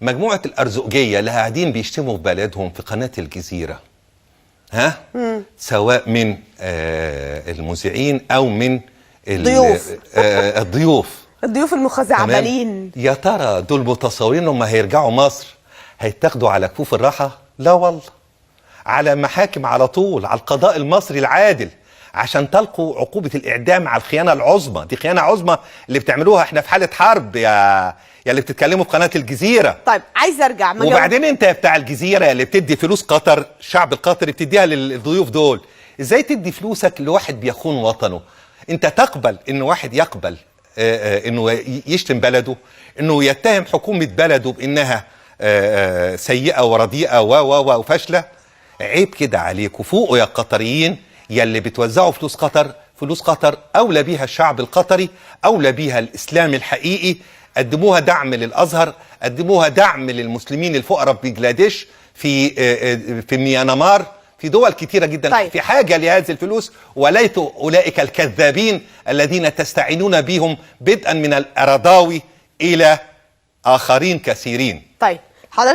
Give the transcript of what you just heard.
مجموعة الأرزقجية اللي قاعدين بيشتموا في بلدهم في قناة الجزيرة، ها؟ سواء من المذيعين أو من الضيوف المخزعبلين، يا ترى دول متصورين انهم هيرجعوا مصر هيتاخدوا على كفوف الراحة؟ لا والله، على محاكم على طول، على القضاء المصري العادل، عشان تلقوا عقوبة الإعدام على الخيانة العظمى. دي خيانة عظمى اللي بتعملوها، احنا في حالة حرب يا اللي بتتكلموا في قناة الجزيرة. طيب عايز ارجع وبعدين انت يا بتاع الجزيرة اللي بتدي فلوس قطر، الشعب القطري بتديها للضيوف دول، ازاي تدي فلوسك لواحد بيخون وطنه؟ انت تقبل ان واحد يقبل انه يشتم بلده، انه يتهم حكومة بلده بانها سيئة ورديئة وفاشلة؟ عيب كده عليكم. فوقوا يا قطريين يلي بتوزعوا فلوس قطر. فلوس قطر أولى بيها الشعب القطري، أولى بيها الإسلام الحقيقي. قدموها دعم للأزهر، قدموها دعم للمسلمين الفقراء في بنجلاديش، في ميانمار، في دول كتيرة جدا. طيب. في حاجة لهذه الفلوس، وليت أولئك الكذابين الذين تستعينون بهم بدءا من الأرضاوي إلى آخرين كثيرين. طيب